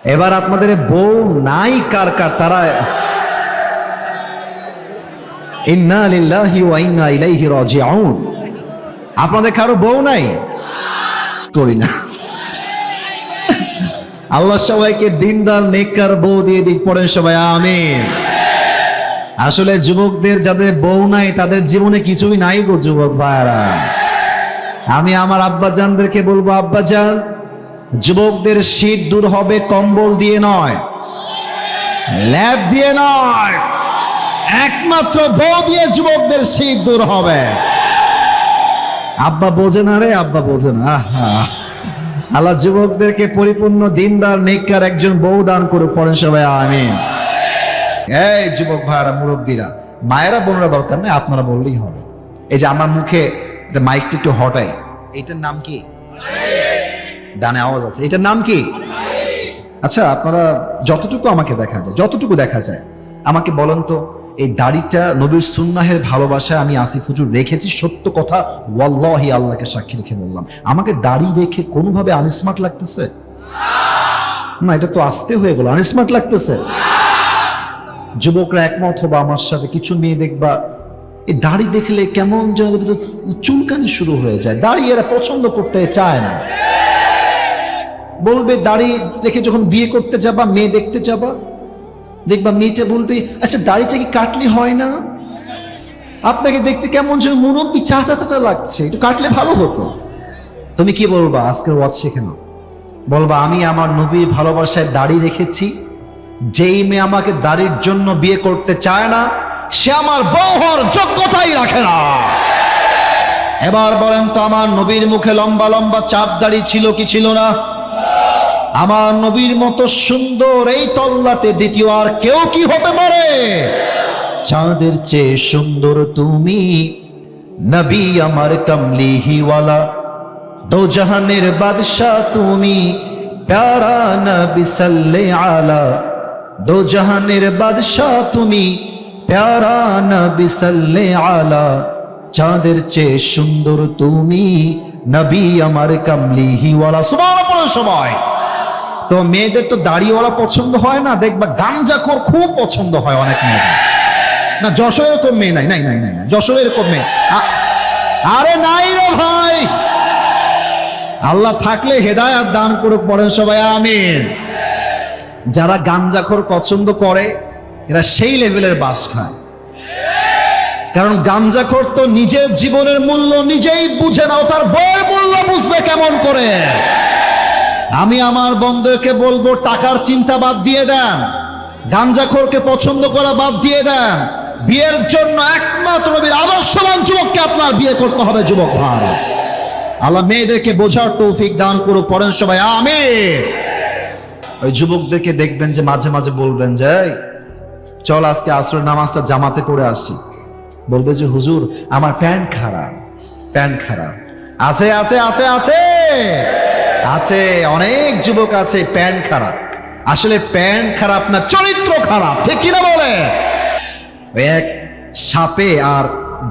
এবার আপনাদের বউ নাই কার কার, তারা ইন্না লিল্লাহি ওয়া ইন্না ইলাইহি রাজিউন। আপনাদের কারো বউ নাই? করি না। আল্লাহ সবাইকে দিনদার নেককার বউ দিয়ে দিক, পড়েন সবাই আমিন। আসলে যুবকদের যাদের বউ নাই তাদের জীবনে কিছুই নাই গো যুবক ভাইরা। আমি আমার আব্বাজানদেরকে বলবো, আব্বাজান, যুবকদের শীত দূর হবে কম্বল দিয়ে নয়, ল্যাপ দিয়ে নয়, একমাত্র বউ দিয়ে যুবকদের শীত দূর হবে। আব্বা বোঝে না রে, আব্বা বোঝে না। আল্লাহ যুবকদেরকে পরিপূর্ণ দিনদার নেককার একজন বউ দান করে, পড়েন সবাই আমিন। এই যুবক ভাইরা, মুরব্বীরা, মায়েরা বোনরা দরকার নেই, আপনারা বললেই হবে। এই যে আমার মুখে মাইকটা একটু হটাই, এইটার নাম কি? ডানে আওয়াজ আছে, এটার নাম কি? আচ্ছা, আপনারা যতটুকু আমাকে দেখা যায়, যতটুকু দেখা যায় আমাকে বলেন তো, এই দাড়িটা নবীর সুন্নাহের ভালোবাসায় আমি আসিফ হুজুর রেখেছি, সত্য কথা ওয়াল্লাহি আল্লাহকে সাক্ষী রেখে বললাম, আমাকে দাড়ি রেখে কোনোভাবে আনস্মার্ট লাগতেছে না? এটা তো আস্তে হয়ে গেল, আনস্মার্ট লাগতেছে। যুবকরা একমত হবে আমার সাথে, কিছু মেয়ে দেখবা এই দাড়ি দেখলে কেমন যেন চুলকানি শুরু হয়ে যায়, দাড়ি এরা পছন্দ করতে চায় না। বলবে দাড়ি রেখে যখন বিয়ে করতে যাবা, মেয়ে দেখতে যাবা, দেখবা মেয়েটা বলবে, আচ্ছা দাড়িটা কি কাটলে হয় না? আপনাকে দেখতে কেমন যেন মুরব্বি চাচা চাচা লাগছে, একটু কাটলে ভালো হতো। তুমি কি বলবা? আজকের ওয়াজ শিখে নাও। বলবা, আমি আমার নবীর ভালোবাসায় দাড়ি রেখেছি, যেই মেয়ে আমাকে দাড়ির জন্য বিয়ে করতে চায় না সে আমার বউ হওয়ার যোগ্যতাই রাখে না। এবার বলেন তো, আমার নবীর মুখে লম্বা লম্বা চাপ দাড়ি ছিল কি ছিল না? আমার নবীর মতো সুন্দর এই তল্লাটে দ্বিতীয় আর কেউ কি হতে পারে? চাঁদের চেয়ে সুন্দর তুমি, নবী আমার কমলিহিওয়ালা, দো জাহানের বাদশা তুমি, প্যারা নবী সাল্লাল্লাহু আলা, দো জাহানের বাদশা তুমি, প্যারা নবী সাল্লাল্লাহু আলা, চাঁদের চেয়ে সুন্দর তুমি, নবী আমার কমলিহিওয়ালা। সুবহানাল্লাহ সবাই। তো মেয়েদের তো দাড়িওয়ালা পছন্দ হয় না, দেখবা গাঞ্জাখোর খুব পছন্দ হয় অনেক মেয়েদের। না যশোর এরকম মেয়ে নাই, নাই নাই নাই, যশোর এরকম মেয়ে আরে নাই রে ভাই। আল্লাহ থাকলে হেদায়াত দান করে, পড়েন সবাই আমিন। যারা গাঞ্জাখোর পছন্দ করে এরা সেই লেভেলের বাস খায়, কারণ গাঞ্জাখোর তো নিজের জীবনের মূল্য নিজেই বুঝে না, তার বউয়ের মূল্য বুঝবে কেমন করে? আমি আমার বন্ধুকে বলবো, টাকার চিন্তা বাদ দিয়ে দেন, গাঞ্জাখোরকে পছন্দ করা বাদ দিয়ে দেন, বিয়ের জন্য একমাত্র নবীর আদর্শবান যুবককে আপনার বিয়ে করতে হবে। যুবক ভাইরা, আল্লাহ মেয়েদেরকে বোঝার তৌফিক দান করো, পড়েন সবাই আমিন। ওই যুবকদেরকে দেখবেন যে মাঝে মাঝে বলবেন যে, চল আজকে আসরের নামাজটা জামাতে পড়ে আসি। বলবে যে, হুজুর আমার প্যান্ট খারাপ, প্যান্ট খারাপ। আছে আছে আছে আছে আছে, অনেক যুবক আছে প্যান্ট খারাপ। আসলে প্যান্ট খারাপ না, চরিত্র খারাপ, ঠিক কিনা বলে? এক সাপে আর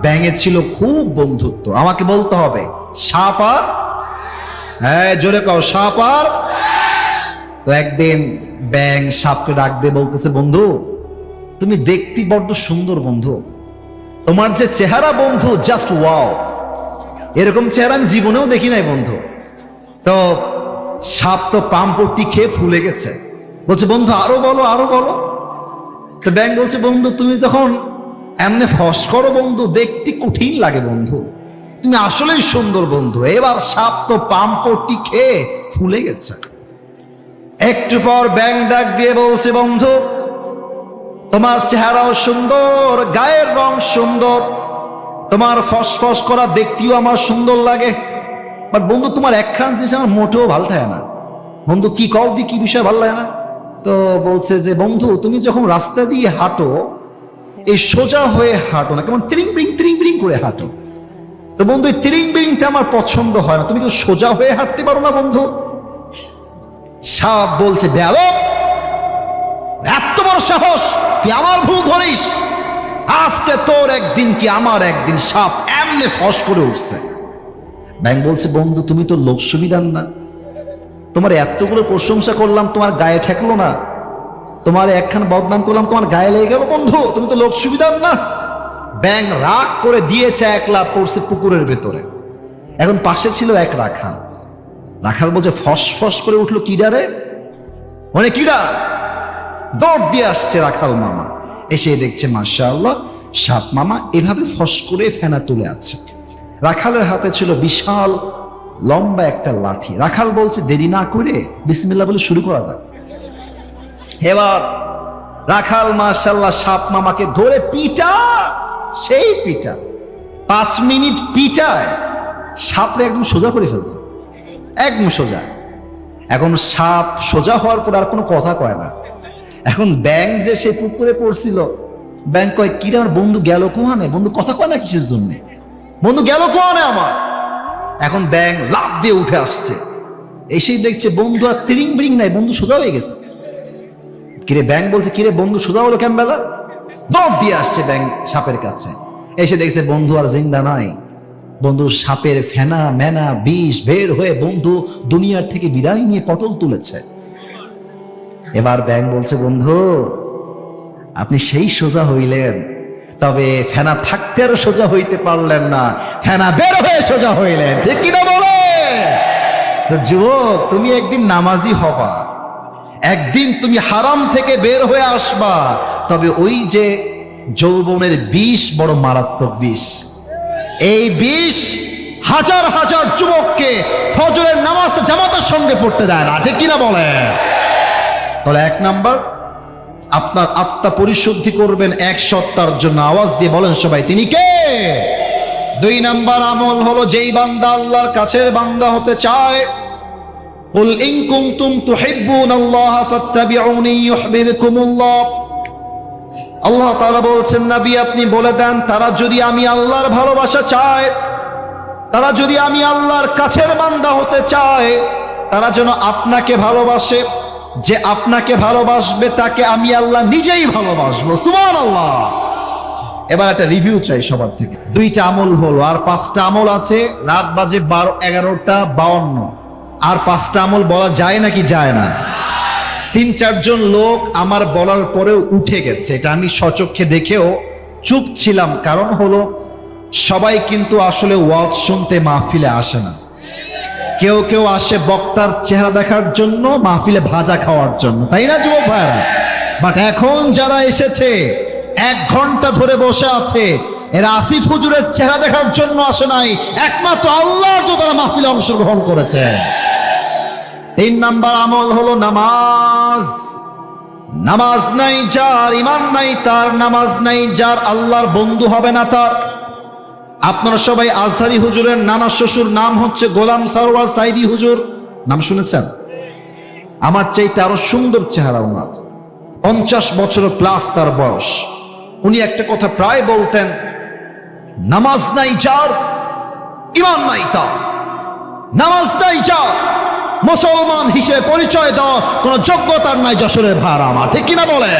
ব্যাঙে ছিল খুব বন্ধুত্ব। আমাকে বলতে হবে, সাপ আর, হ্যাঁ জোরে কও, সাপ আর। তো একদিন ব্যাঙ সাপকে ডাক দিয়ে বলতেছে, বন্ধু তুমি দেখতে বড্ড সুন্দর বন্ধু, তোমার যে চেহারা বন্ধু জাস্ট ওয়াও, এরকম চেহারা আমি জীবনেও দেখি নাই বন্ধু। তো সাপ তো পাম্পটি খেয়ে ফুলে গেছে, বলছে বন্ধু আরো বলো আরো বলো। তো ব্যাঙ বলছে, বন্ধু তুমি যখন এমনি ফস করো বন্ধু, দেখতে কঠিন লাগে বন্ধু, তুমি আসলেই সুন্দর বন্ধু। এবার সাপ তো পাম্পটি খেয়ে ফুলে গেছে। একটু পর ব্যাঙ ডাক দিয়ে বলছে, বন্ধু তোমার চেহারাও সুন্দর, গায়ের রং সুন্দর, তোমার ফসফস করা দেখতেও আমার সুন্দর লাগে, বাট বন্ধু তোমার একখান জিনিস আমার মোটেও ভালো থাকে না। বন্ধু কি কও দি, কি বিষয় ভালো লাগে না? তো বলছে যে, বন্ধু তুমি যখন রাস্তা দিয়ে হাঁটো এই সোজা হয়ে হাঁটো না, কেমন ত্রিং বিরিং করে হাঁটো। তো বন্ধু এই ত্রিং বিরিংটা আমার পছন্দ হয় না, তুমি কি সোজা হয়ে হাঁটতে পারো না বন্ধু? সাপ বলছে, বেয়াদব, এত বড় সাহস, তুই আমার ভুল ধরিস, আজকে তোর একদিন কি আমার একদিন। সাপ এমনি ফস করে উঠছে। ব্যাঙ বলছে, বন্ধু তুমি তো লোক সুবিধার না, তোমার এতগুলো প্রশংসা করলাম, তোমার গায়ে ঠেকলো না, তোমার একখান বদনাম করলাম, তোমার গায়ে লেগে গেল বন্ধু, তুমি তো লোক সুবিধার না। ব্যাঙ রাগ করে দিয়েছে, একলা পড়ছে পুকুরের ভেতরে। এখন পাশে ছিল এক রাখাল। রাখাল বলছে, ফস ফস করে উঠলো, কিডা রে? মানে কিডা? দৌড় দিয়ে আসছে রাখাল মামা, এসে দেখছে মাশাআল্লাহ সাপ মামা এভাবে ফস করে ফেনা তুলে আছে। রাখালের হাতে ছিল বিশাল লম্বা একটা লাঠি। রাখাল বলছে, দেরি না করে বিসমিল্লাহ বলে শুরু করা যাক। এবার রাখাল মাশাআল্লাহ সাপ মামাকে ধরে পিটা, সেই পিটা 5 মিনিট পিটায় সাপরে একদম সোজা করে ফেলছে, একদম সোজা। এখন সাপ সোজা হওয়ার পর আর কোনো কথা কয় না। এখন ব্যাঙ যে সে পুকুরে পড়ছিল, ব্যাঙ কয়, কিরে আমার বন্ধু গেল কোহানে? বন্ধু কথা কয় না কিসের জন্য? বন্ধু গেল কোহানে আমার? এখন ব্যাঙ লাফ দিয়ে উঠে আসছে, এসেই দেখছে বন্ধু আর তিরিং বিরিং নাই, বন্ধু সোজা হয়ে গেছে। কিরে ব্যাঙ বলছে, কিরে বন্ধু সোজা হলো কেন বেলা? দৌড় দিয়ে আসছে ব্যাঙ সাপের কাছে, এসে দেখছে বন্ধু আর জিন্দা নাই। বন্ধু সাপের ফেনা মেনা বিষ বের হয়ে বন্ধু দুনিয়ার থেকে বিদায় নিয়ে পটল তুলেছে। এবার ব্যাঙ বলছে, বন্ধু আপনি সেই সোজা হইলেন, তবে ফেনা থাকতে আর সোজা হইতে পারলেন না, ফেনা বের হয়ে সোজা হইলেন, ঠিক কিনা বলে? তো যুবক, তুমি একদিন নামাজি হবা, একদিন তুমি হারাম থেকে বের হয়ে আসবা, তবে ওই যে যৌবনের বিষ বড় মারাত্মক বিষ। এই বিষ হাজার হাজার যুবককে ফজরের নামাজটা জামাতের সঙ্গে পড়তে দেয় না, ঠিক কিনা বলে? তাহলে 1 নাম্বার, আপনার আত্মা পরিশুদ্ধি করবেন 1 সপ্তাহের জন্য, আওয়াজ দিয়ে বলেন সবাই, তিনি কে? 2 নাম্বার আমল হলো, যেই বান্দা আল্লাহর কাছের বান্দা হতে চায়, কুল ইন কুনতুম তুহিব্বুনাল্লাহ ফাত্তাবিউনি ইউহিব্বুকুমুল্লাহ। আল্লাহ তাআলা বলছেন, নবী আপনি বলে দেন, তারা যদি আমি আল্লাহর ভালোবাসা চায়, তারা যদি আমি আল্লাহর কাছের বান্দা হতে চায়, তারা যেন আপনাকে ভালোবাসে। যে আপনাকে ভালোবাসবে তাকে আমি আল্লাহ নিজেই ভালোবাসবো। সুবহানাল্লাহ। এবার একটা রিভিউ চাই সবার থেকে। 2টা আমল হলো, আর 5টা আমল আছে। রাত বাজে 11:52, আর 5টা আমল বলা যায় নাকি যায় না? 3-4 জন লোক আমার বলার পরেও উঠে গেছে, এটা আমি স্বচক্ষে দেখেও চুপ ছিলাম। কারণ হলো, সবাই কিন্তু আসলে ওয়াজ শুনতে মাহফিলে আসে না। কেউ কেউ আসে বক্তার চেহারা দেখার জন্য, মাহফিলে ভাজা খাওয়ার জন্য, তাই না যুবক ভাইরা? বাট এখন যারা এসেছে 1 ঘন্টা ধরে বসে আছে, এরা আসিফ হুজুরের চেহারা দেখার জন্য আসে নাই, একমাত্র আল্লাহর জন্য তারা মাহফিলে অংশগ্রহণ করেছে। 3 নাম্বার আমল হলো নামাজ। নামাজ নাই যার, ইমান নাই তার, নামাজ নাই যার, আল্লাহর বন্ধু হবে না তার। আপনারা সবাই আজহারি হুজুরের নানা শ্বশুর নাম হচ্ছে গোলাম সরওয়ার সাইদি হুজুর, নাম শুনেছেন? আমার চাইতে আরো সুন্দর চেহারা ওনার, 50 বছর প্লাস তার বয়স। উনি একটা কথা প্রায় বলতেন, নামাজ নাই যার, ইমান নাই তার। নামাজ নাই যার, মুসলমান হিসেবে পরিচয় দেওয়া কোন যোগ্যতার নাই যশোরের ভাড়া আমার, ঠিক কিনা বলে?